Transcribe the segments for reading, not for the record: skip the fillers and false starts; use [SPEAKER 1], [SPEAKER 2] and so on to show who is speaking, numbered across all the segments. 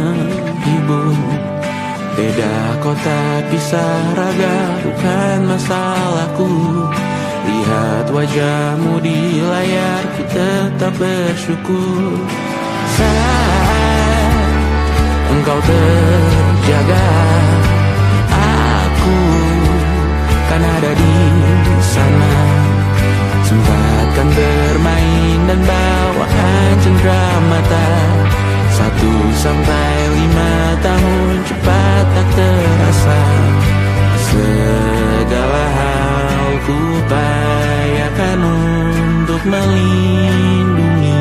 [SPEAKER 1] menghibur. Beda kota pisah raga bukan masalahku. Lihat wajahmu di layar, ku tetap bersyukur. Saat engkau terjaga, aku kan ada di sana. Sempatkan bermain dan bawaan cendera mata. 1-5 tahun cepat tak terasa. Segala hal ku upayakan untuk melindungi.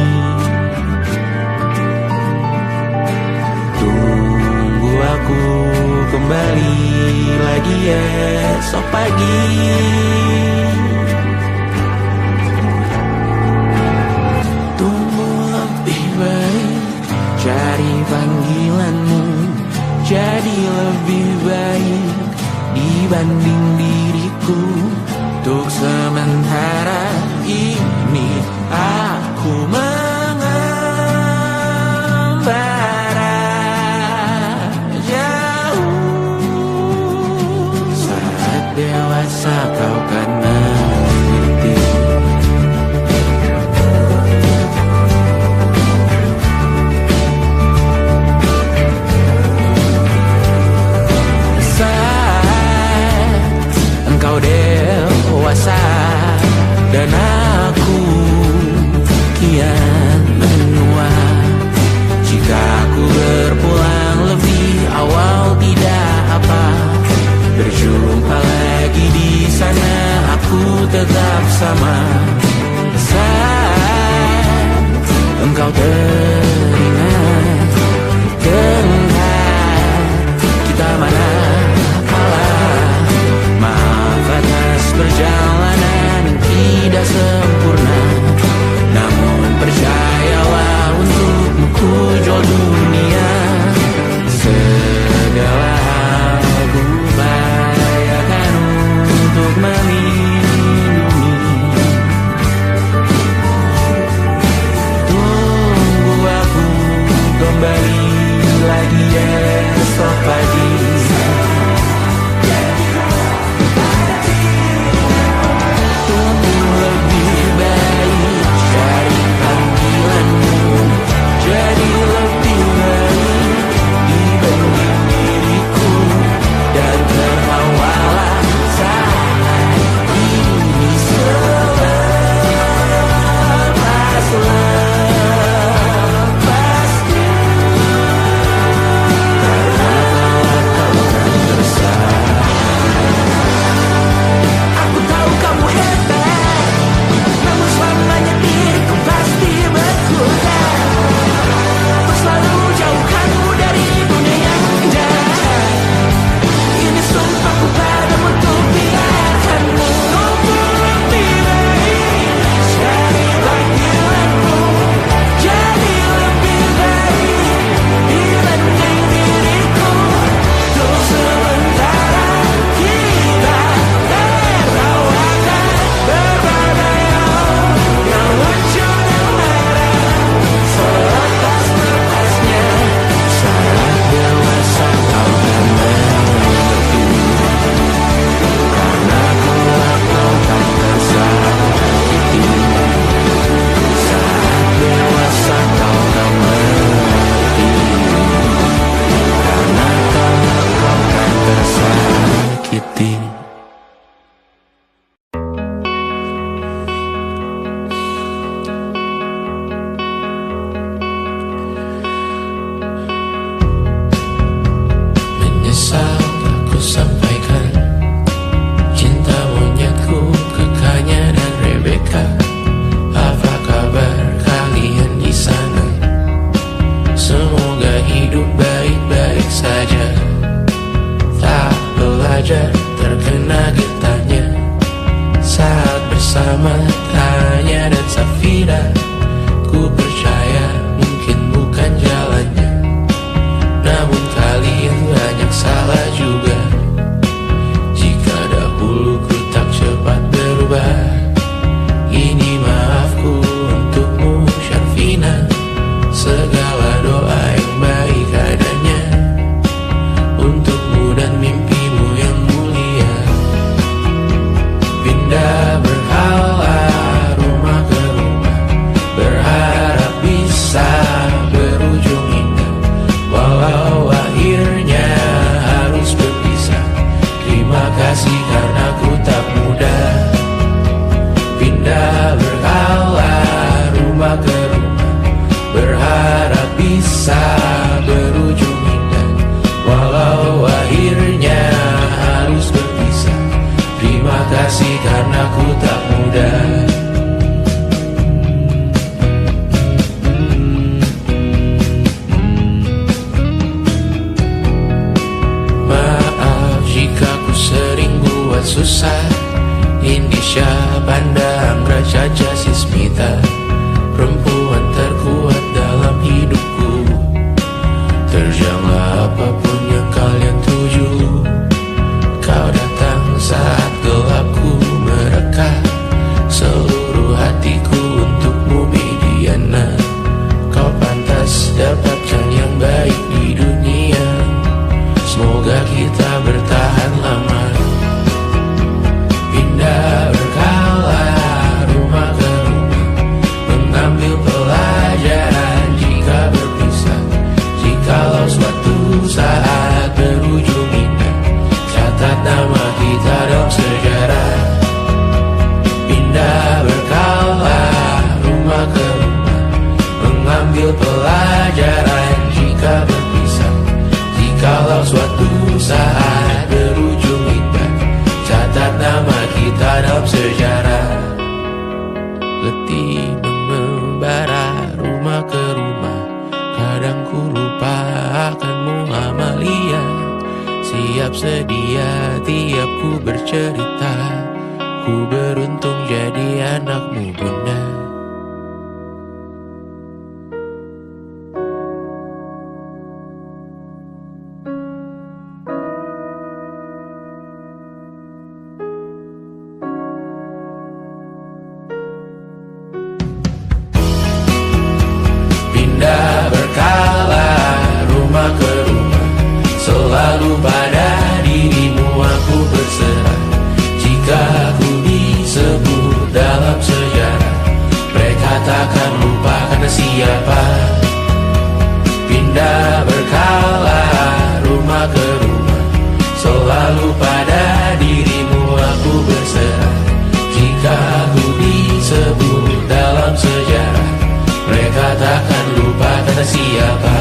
[SPEAKER 1] Tunggu aku kembali lagi esok pagi. Tunggu lebih baik, cari panggilanmu jadi lebih baik dibanding diriku. Untuk sementara ini aku mengembara jauh. Saat dewasa kau kan mengerti. Engkau dewasa dan aku kian menua. Jika aku berpulang lebih awal tidak apa. Berjumpa lagi di sana, aku tetap sama. Saat engkau teringat, kita mana perjalanan tidak sempurna, namun percayalah untukmu ku jual dunia. Segala hal ku upayakan untuk melindungi. Tunggu aku kembali lagi esok pagi. Terkena getahnya saat bersama Tanya dan Safira. Ku percaya mungkin bukan jalannya, namun kalian banyak salah juga. susah. Indonesia pandang Raja Jasismita, perempuan terkuat dalam hidupku. Terjanglah apapun yang kalian tuju. Kau datang saat gelapku mereka, seluruh hatiku untukmu Mediana. Kau pantas dapatkan yang baik di dunia. Semoga kita bertahan lama. Pindah berkala rumah ke rumah, mengambil pelajaran jika berpisah. Jikalau suatu saat berujung indah, catat nama kita dalam sejarah. Pindah berkala rumah ke rumah, mengambil pelajaran jika berpisah. Jikalau suatu saat berujung indah, catat nama kita dalam sejarah. Letih mengembara rumah ke rumah, kadang ku lupa akanmu Amalia. Siap sedia tiap ku bercerita, ku beruntung jadi anakmu bunda. Pindah berkala rumah ke rumah, selalu pada dirimu aku berserah. Jika aku disebut dalam sejarah, mereka takkan lupa karena siapa. Pindah berkala rumah ke rumah, selalu pada dirimu aku berserah. Jika aku disebut dalam sejarah, mereka takkan lupa kata siapa.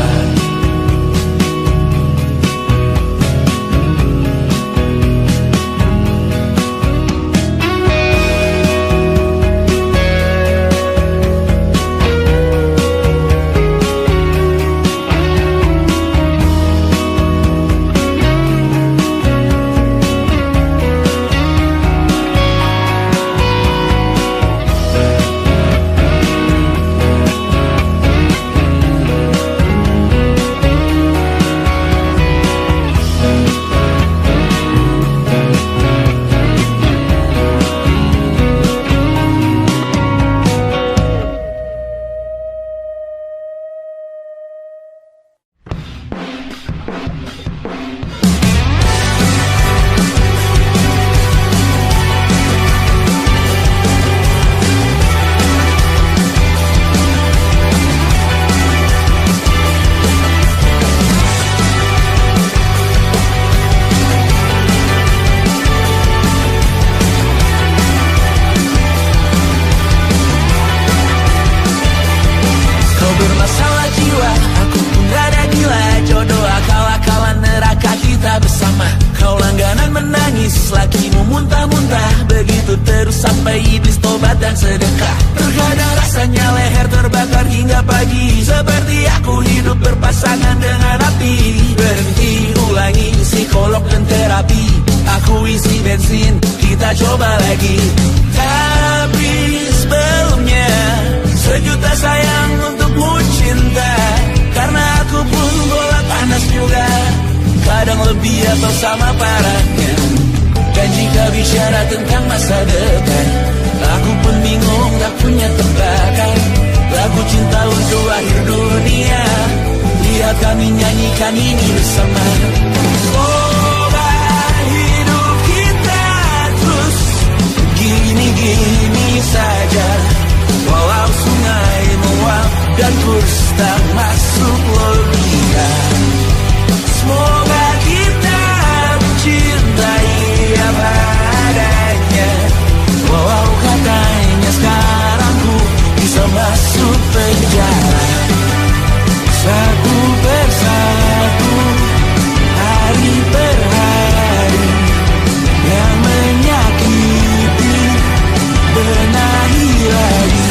[SPEAKER 1] Sampai iblis tobat dan sedekah. Terkadang rasanya leher terbakar hingga pagi, seperti aku hidup berpasangan dengan api. Berhenti, ulangi psikolog dan terapi. Aku isi bensin, kita coba lagi. Tapi sebelumnya, sejuta sayang untukmu cinta. Karena aku pun bola panas juga, kadang lebih atau sama parahnya. Dan jika bicara tentang masa depan, aku pun bingung tak punya tebakan. Lagu cinta untuk akhir dunia, lihat kami nyanyikan ini bersama. Semoga hidup kita terus gini-gini saja, walau sungai meluap dan kurs tak masuk logika. Semoga kita mencintai apa adanya, walau katanya sekarang ku bisa masuk penjara. Satu persatu, hari per hari, yang menyakiti benahi lagi.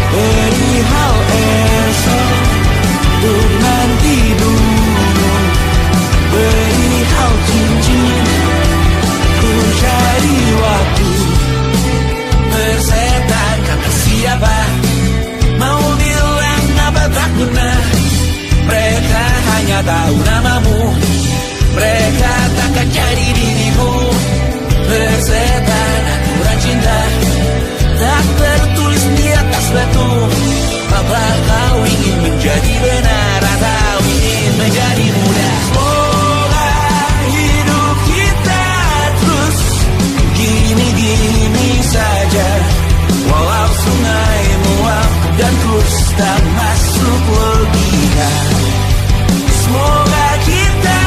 [SPEAKER 1] Perihal esok, untuk nanti dulu. hanya tahu namamu. Mereka takkan jadi diriku. Persetan aturan cinta tak tertulis di atas batu. Apa kau ingin menjadi benar atau ingin menjadi muda? Semoga hidup kita terus gini-gini saja, walau sungai meluap dan kurs tak masuk logika. Semoga kita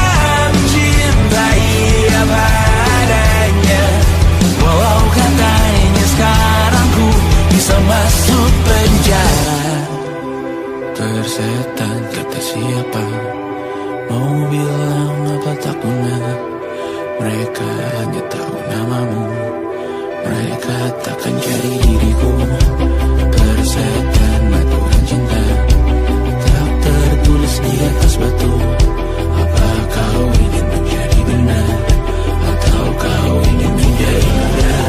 [SPEAKER 1] mencintai apa adanya, walau katanya sekarang ku bisa masuk penjara. Persetan kata siapa, mau bilang apa tak guna. Mereka hanya tahu namamu. Mereka takkan jadi diriku. Persetan aturan cinta tak tertulis di atas batu. Apa kau ingin menjadi benar atau kau ingin menjadi muda?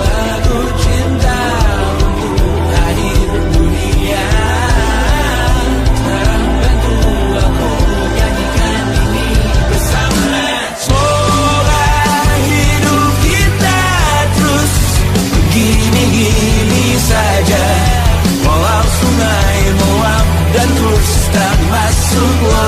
[SPEAKER 1] Lagu cinta untuk akhir dunia, tolong bantu aku nyanyikan ini bersama. Semoga hidup kita terus begini-gini saja, walau sungai meluap dan terus tak masuk.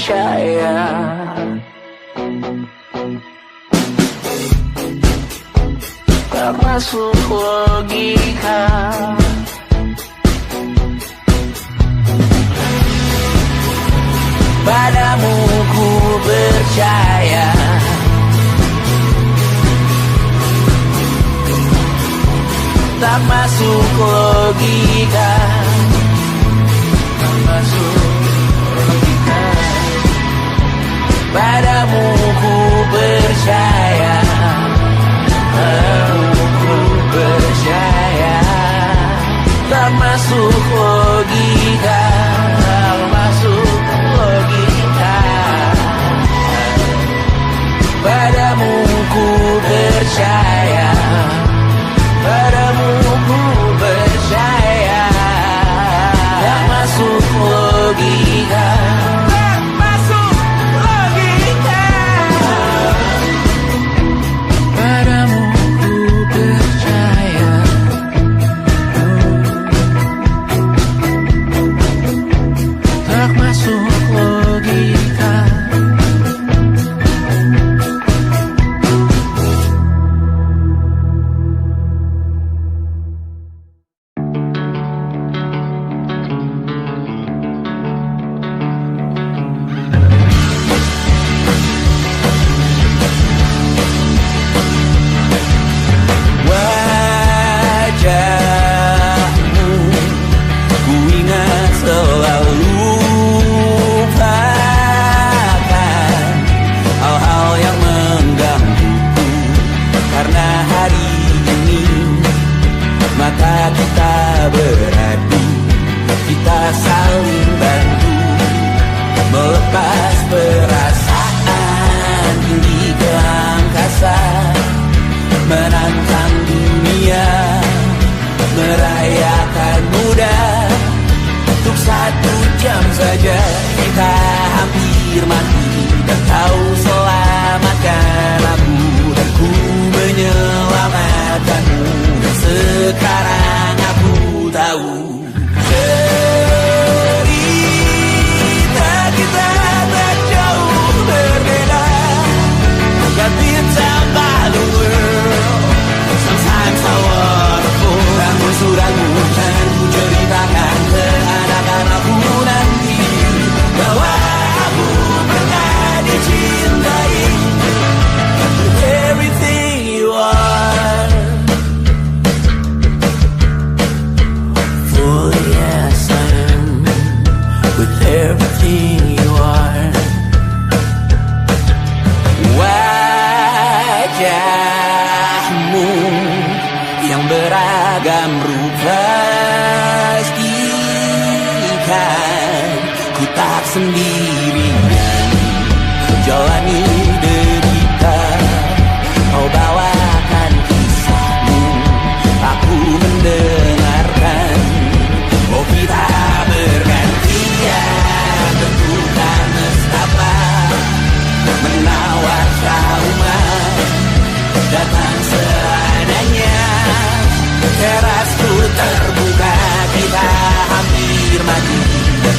[SPEAKER 1] percaya. Tak masuk logika. Padamu ku percaya. Tak masuk logika. Tak masuk logika. Padamu ku percaya. Padamu ku percaya. Tak masuk logika. Tak masuk logika. Padamu ku percaya. Padamu ku percaya. Tak masuk logika. Tak masuk logika. Padamu ku percaya. Tak masuk logika.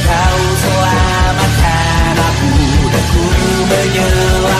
[SPEAKER 1] Kau selamatkan aku dan ku menyelamatkan.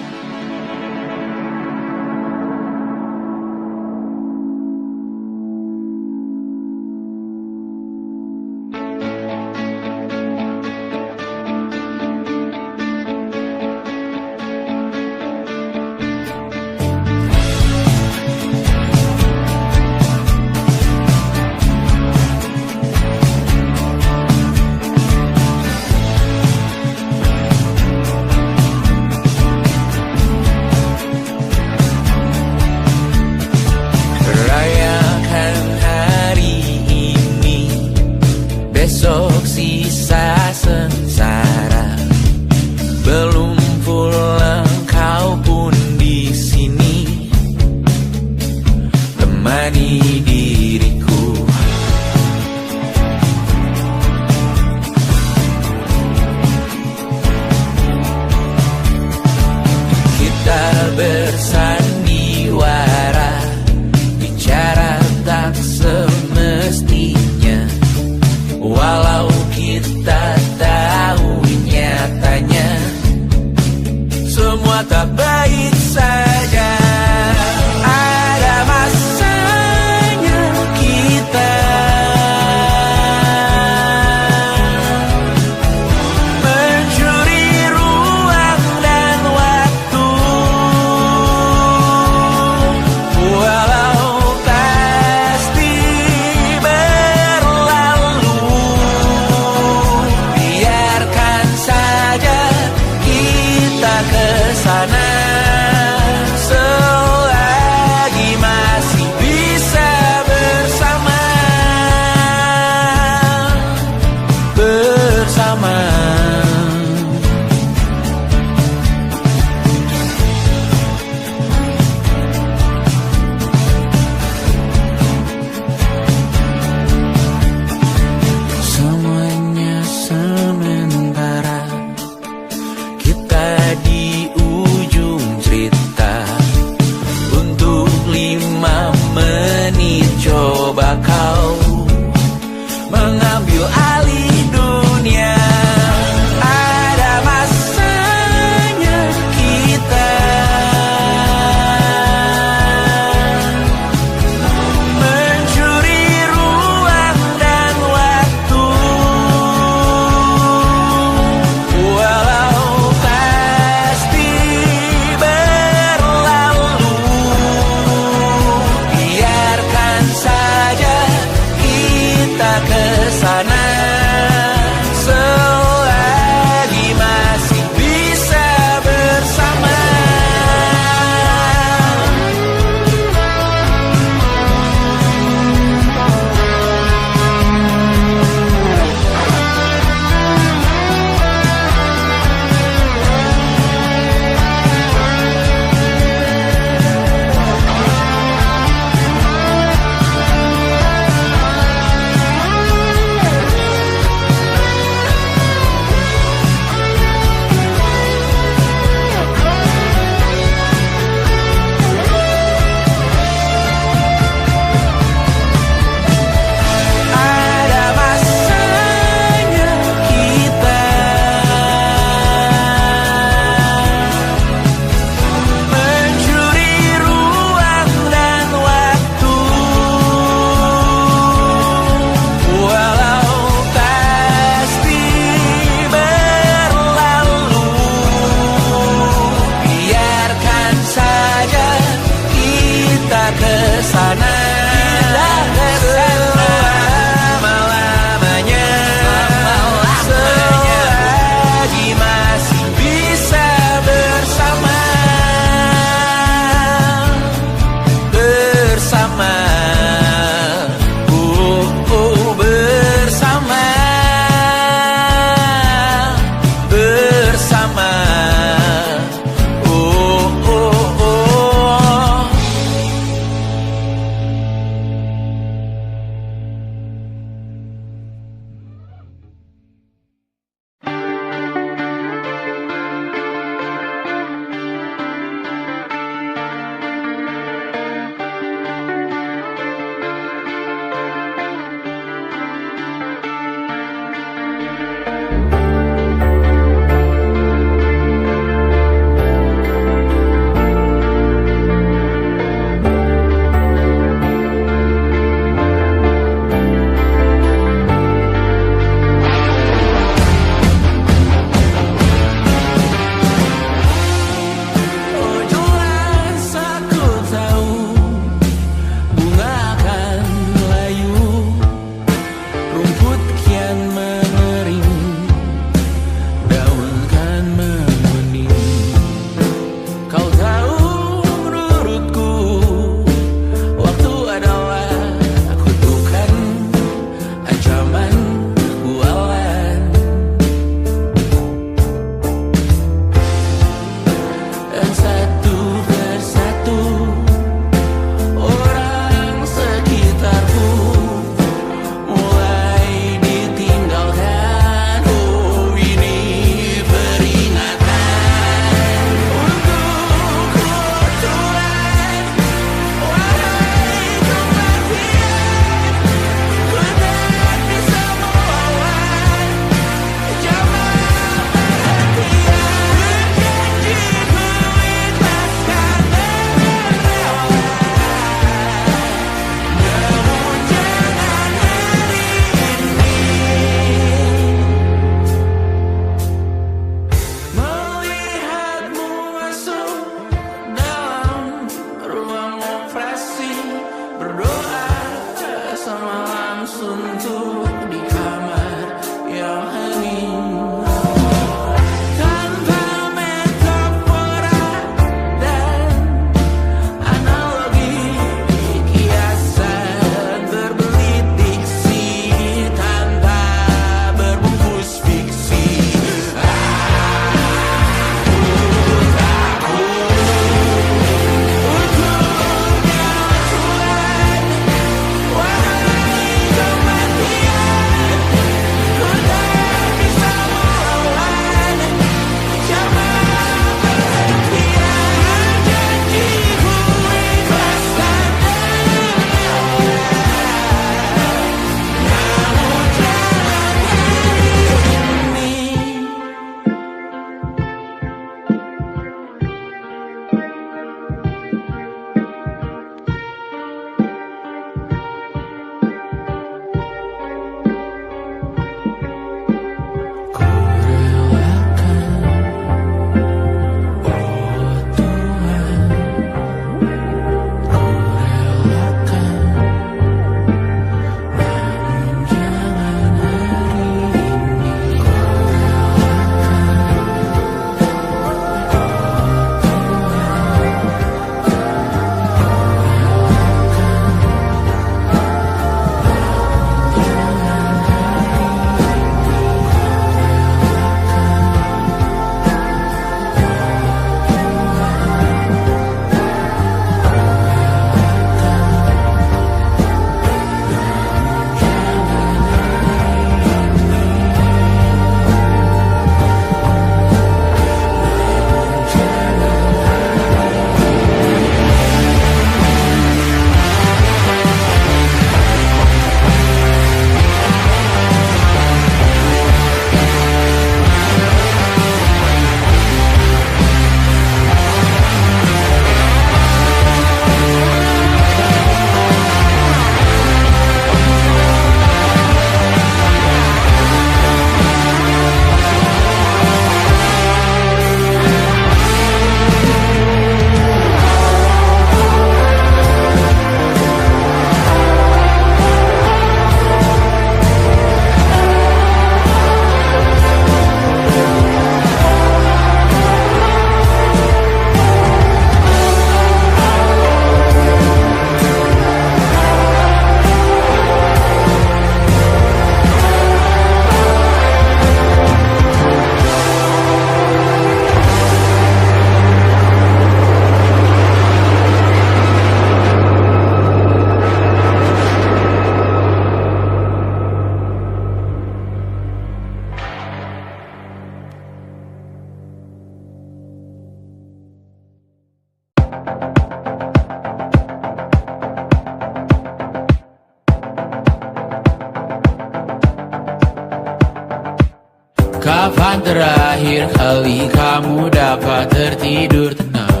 [SPEAKER 1] Kapan terakhir kali kamu dapat tertidur tenang?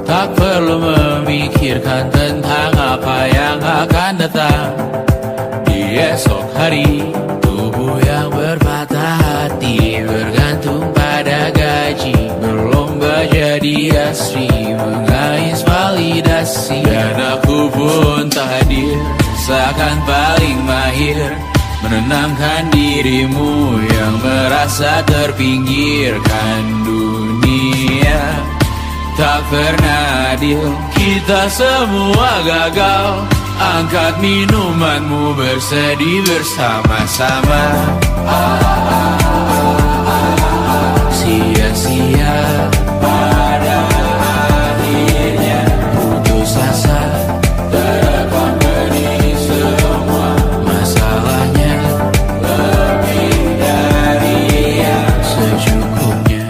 [SPEAKER 1] Tak perlu memikirkan tentang apa yang akan datang di esok hari. Tubuh yang berpatah hati bergantung pada gaji, berlomba jadi asri, mengais validasi. Dan aku pun tak hadir, seakan paling mahir menenangkan dirimu yang merasa terpinggirkan dunia. Tak pernah adil, kita semua gagal. Angkat minumanmu, bersedih bersama-sama. Sia-sia pada akhirnya putus asa, terekam benih semua masalahnya. Lebih dari yang secukupnya.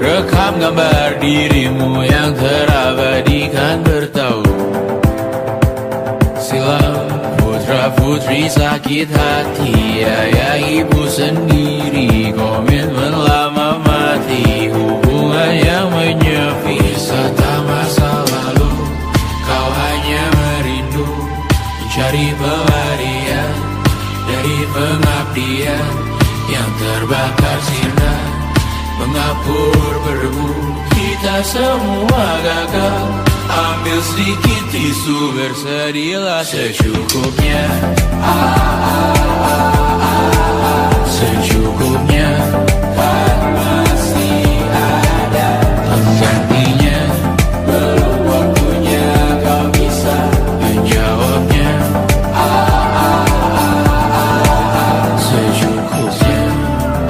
[SPEAKER 1] Rekam gambar dirimu yang terabadikan bertahun silam. Putra-putri sakit hati, ayah ibu sendiri, komitmen lama mati, hubungan yang menyepi. Wisata masa lalu, kau hanya merindu, mencari pelarian dari pengabdian yang terbakar sirna, mengapur berdebu. Kita semua gagal. Ambil sedikit tisu, bersedihlah secukupnya. Secukupnya, kan masih ada penggantinya. Belum waktunya kau bisa menjawabnya. Secukupnya,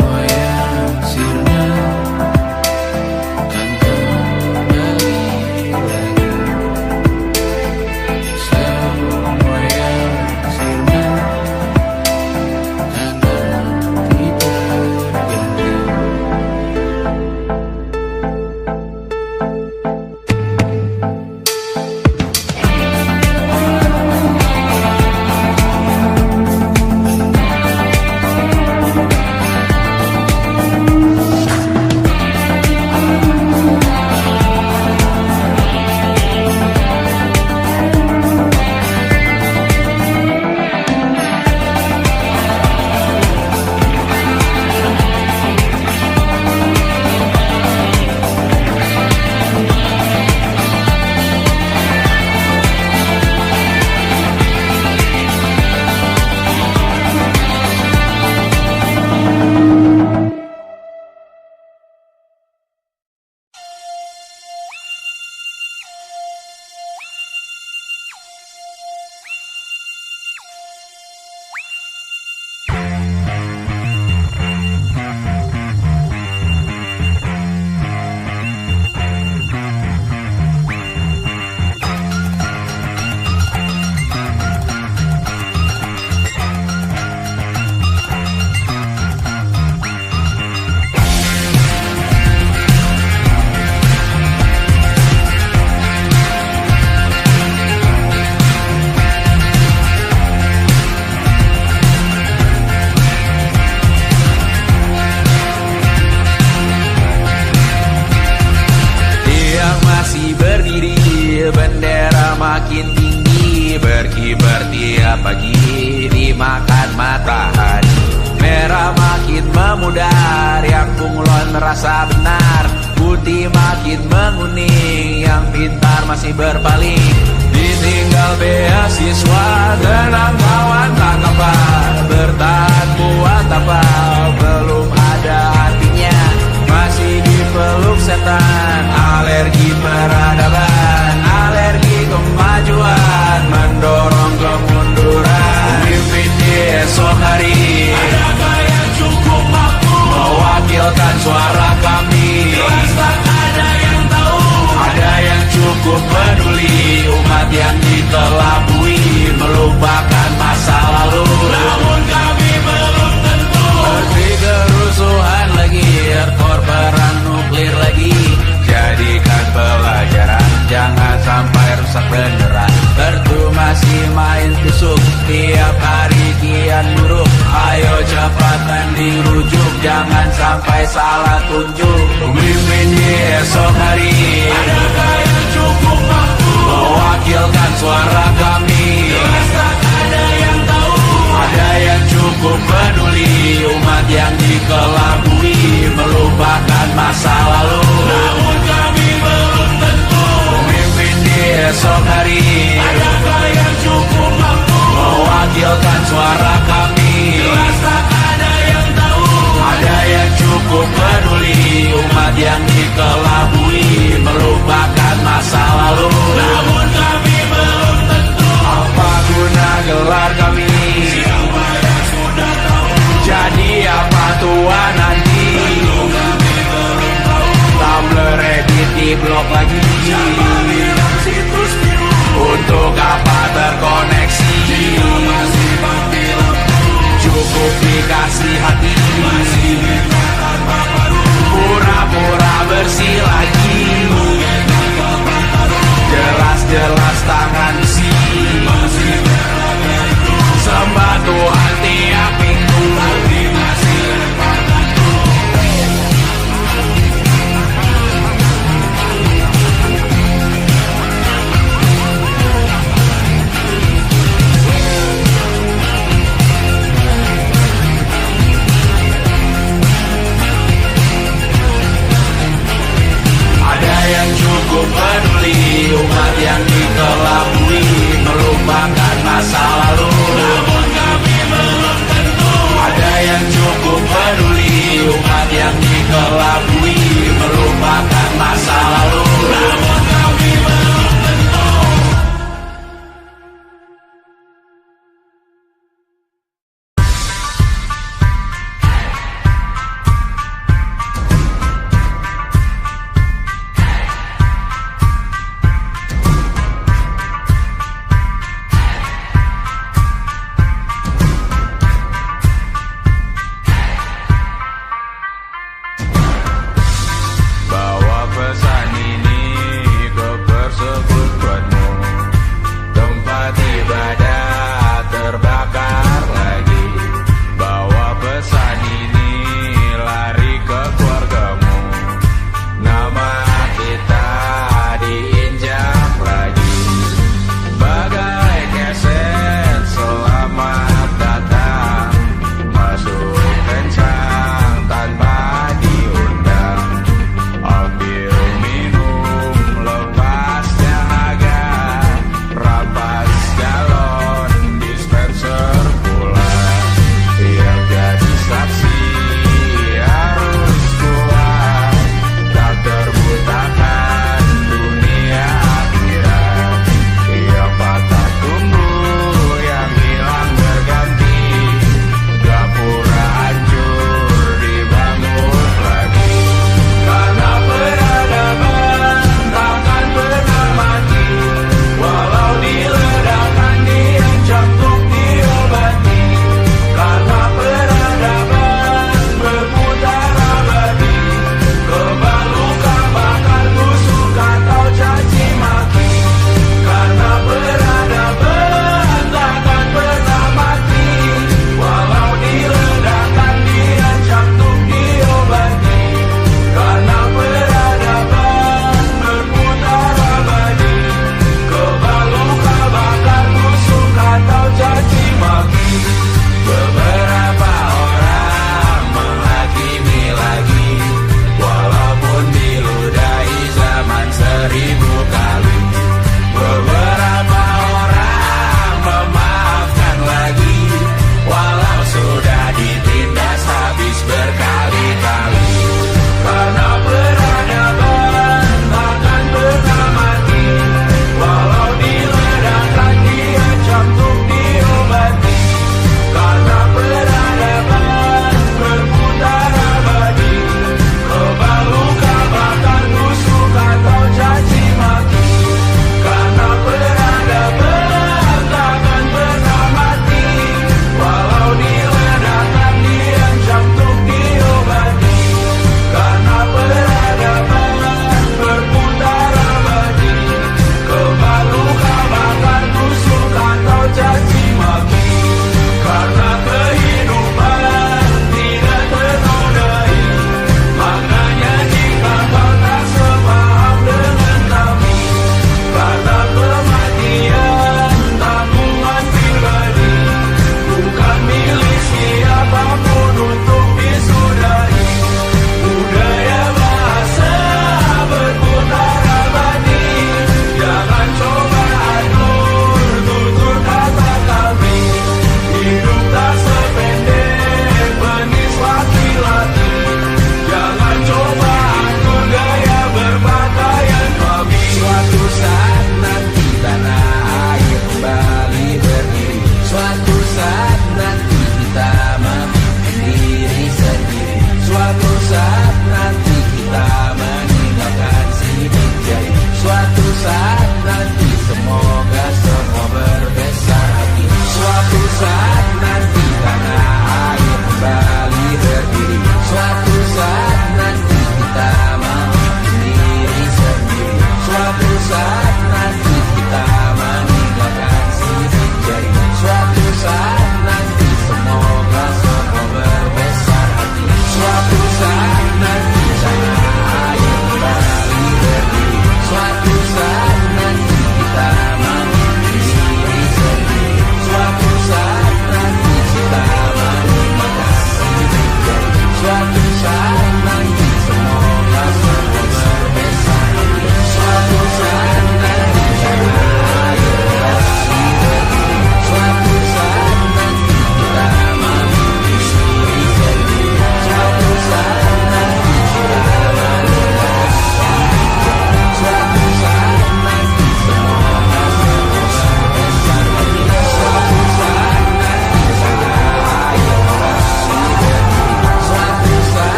[SPEAKER 1] wayang sirna kan kembali lagi. Semua yang sirna kan ganti berganti. Bendera makin tinggi, berkibar tiap pagi, dimakan matahari. Merah makin memudar, yang bunglon merasa benar. Putih makin menguning, yang pintar masih berpaling. Ditinggal beasiswa, tenang kawan tak apa. Bertahan buat apa, belum ada artinya. Masih dipeluk setan, alergi peradaban, alergi kemajuan, mendorong kemunduran. Pemimpin di esok hari, adakah yang cukup mampu mewakilkan suara kami? Jelas tak ada yang tahu, ada yang cukup peduli. Umat yang ditelabui melupakan mending rujuk, jangan sampai salah tunjuk. Pemimpin di esok hari, adakah yang cukup mampu mewakilkan suara kami? Jelas tak ada yang tahu. Ada yang cukup peduli, umat yang dikelabui, melupakan masa lalu. Namun kami belum tentu pemimpin di esok hari, adakah yang cukup mampu mewakilkan suara kami? Jelas tak ada yang tahu. Ada yang cukup peduli, umat yang dikelabui, melupakan masa lalu. Namun kami belum tentu. Apa guna gelar kami? Siapa yang sudah tahu? Jadi apa tua nanti? Tentu kami belum tahu. Tumblr, Reddit di blog lagi. Siapa bilang situs biru? Untuk apa terkoneksi? Jika masih mati lampu, cukup dikasih hati. Masih minta tanpa baru, pura-pura bersih lagi. Jelas-jelas tangan besi, masih berada itu. Sembah Tuhan tiap minggu, tapi masih lempar batu. Ada yang cukup peduli, umat yang dikelabui, melupakan masa lalu. Namun kami belum tentu. Ada yang cukup peduli, umat yang dikelabui, melupakan masa lalu. Namun kami belum tentu.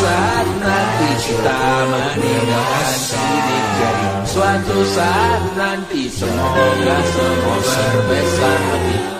[SPEAKER 1] saat nanti kita meninggalkan sidik jari, suatu saat nanti semoga semua berbesar hati.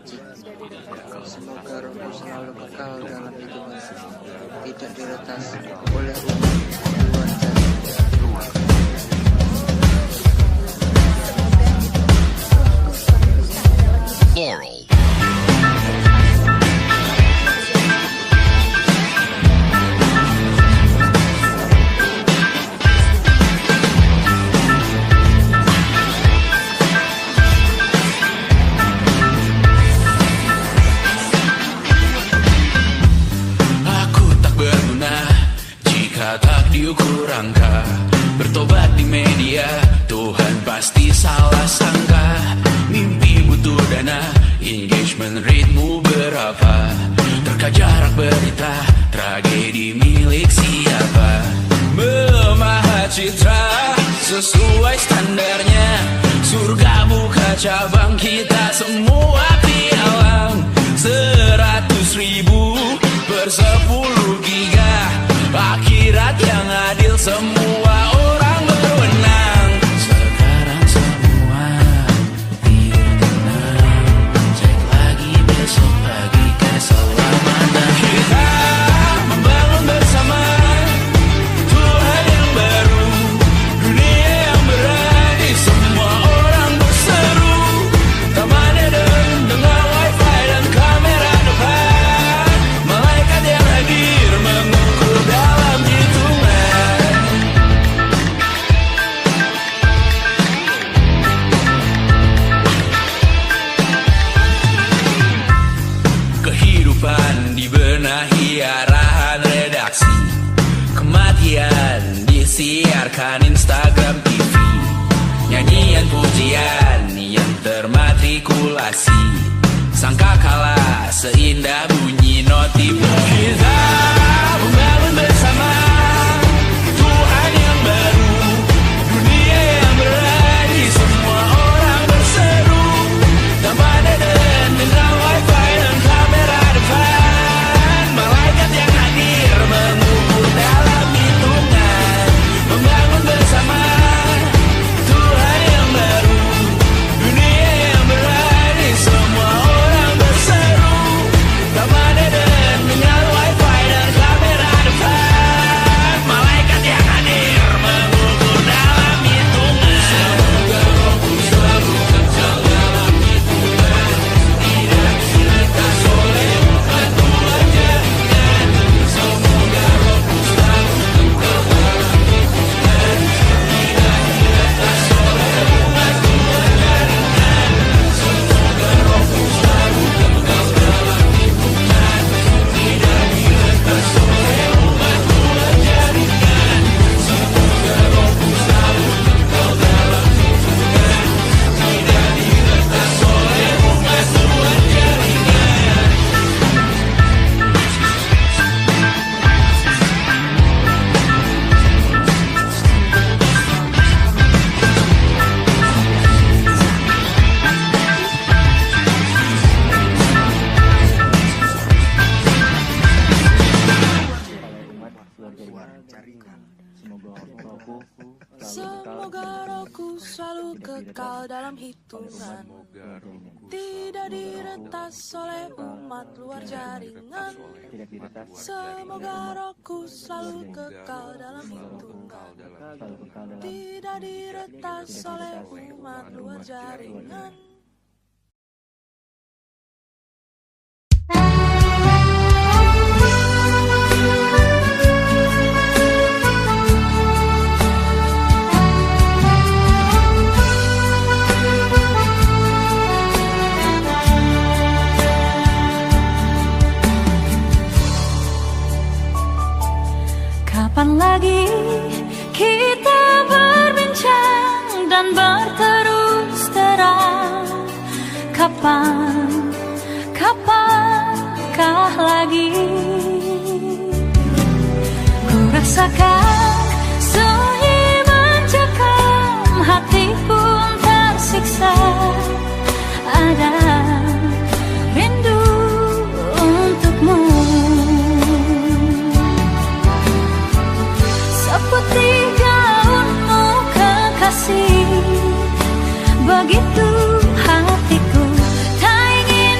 [SPEAKER 2] magic. Semoga rohku selalu kekal dalam hidupan, tidak diretas oleh umat luar
[SPEAKER 3] Laurel.
[SPEAKER 1] Tak diukur angka, bertobat di media, Tuhan pasti salah sangka. Mimpi butuh dana, engagement ritmu berapa, terka jarak berita, tragedi milik siapa. Memahat citra sesuai standarnya, surga buka cabang, kita semua pialang. 100.000 per 10 giga, akhirat yang adil, semua orang berwenang. Sekarang semua tidur tenang, cek lagi besok pagi keselamatan. Kita membangun bersama Tuhan yang baru, dunia yang berani, semua orang berseru. Taman Eden dengan wifi dan kamera depan, malaikat yang hadir mengukur dalam hitungan. Kehidupan dibenahi arahan redaksi, kematian disiarkan Instagram TV, nyanyian pujian yang termatrikulasi, sangka kalah seindah bunyi notif. Kita membangun bersama Tuhan yang baru, dunia yang berani, semua orang berseru. Taman Eden dengan wifi dan kamera depan, malaikat yang hadir mengukur dalam hitungan. Membangun bersama Tuhan yang baru, dunia yang berani, semua orang berseru. Taman Eden dengan wifi dan kamera depan, malaikat yang hadir mengukur dalam hitungan. Semoga rohku selalu kekal dalam hitungan, tidak diretas oleh umat luar jaringan. Semoga rohku selalu kekal dalam hitungan, tidak diretas oleh umat luar jaringan. Semoga rohku selalu kekal dalam hitungan, tidak diretas oleh umat luar jaringan. Semoga rohku selalu kekal dalam hitungan, tidak diretas oleh umat luar jaringan.
[SPEAKER 4] Semoga rohku selalu kekal dalam hitungan, tidak diretas oleh umat luar jaringan. Semoga rohku selalu kekal dalam hitungan, tidak diretas oleh umat luar jaringan.
[SPEAKER 5] Kapan lagi kita berbincang dan berterus terang? Kapankah lagi ku rasakan sunyi mencekam, hati pun tersiksa. Ada rindu untukmu, seperti gaunmu kekasih. Begitu hatiku tak ingin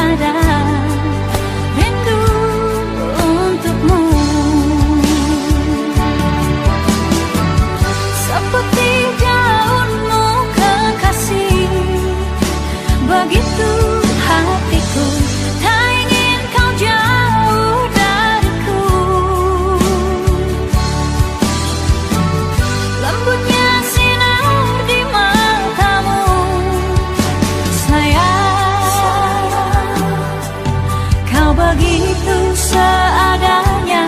[SPEAKER 5] ada rindu untukmu. Seperti daunmu kekasih, begitu hatiku tak ingin kau jauh dariku. Lembutnya sinar di matamu, sayang, kau begitu seadanya,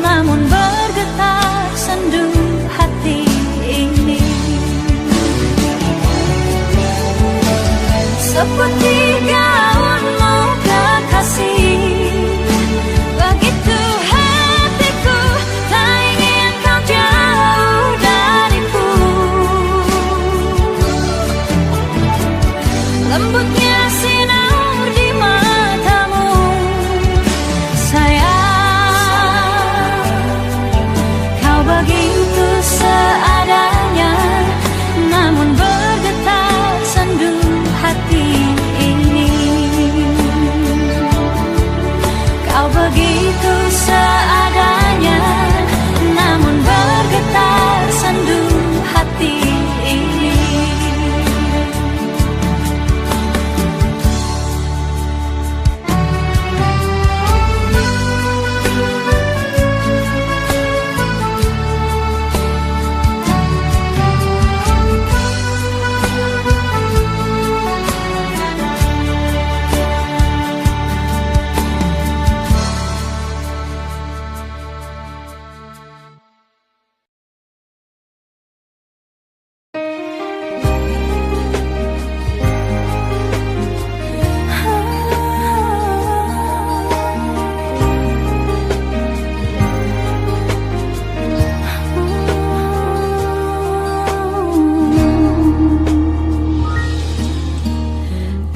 [SPEAKER 5] namun bergetar sendu hati ini. Seperti gaunmu kekasih, begitu hatiku tak ingin kau jauh dariku. Lembutnya sinar di matamu, sayang, kau begitu seadanya, namun bergetar sendu hati ini. Kau begitu seadanya, namun bergetar sendu hati ini.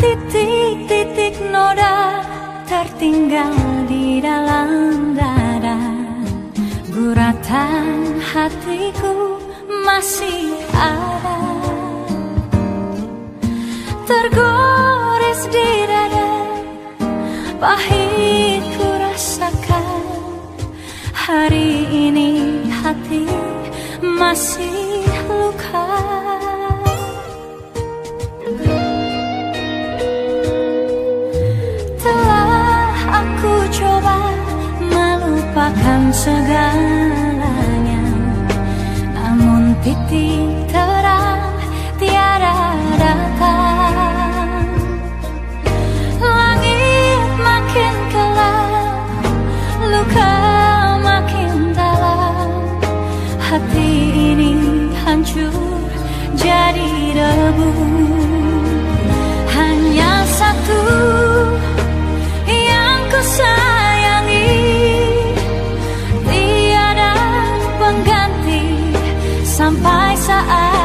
[SPEAKER 5] Titik-titik noda tertinggal di dalam dada, guratan hatiku masih ada, tergores di dada, pahit ku rasakan. Hari ini hati masih luka. Aku coba melupakan segalanya, namun titik terang tiada datang. Langit makin gelap, luka makin dalam, hati ini hancur jadi debu. Hanya satu sayangi, tiada pengganti sampai saat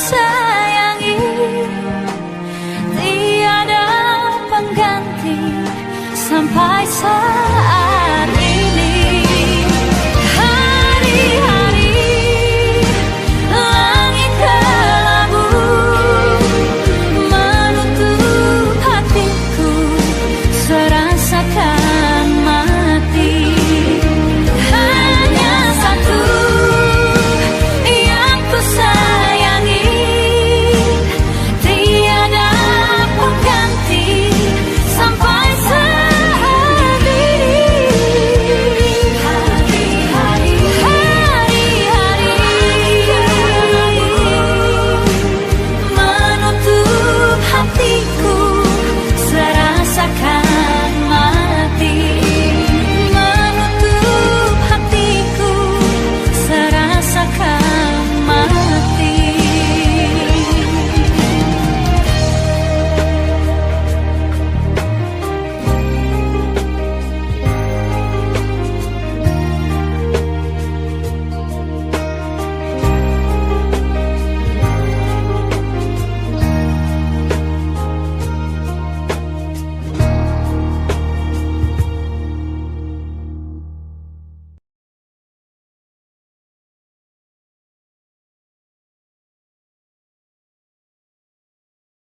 [SPEAKER 5] bisa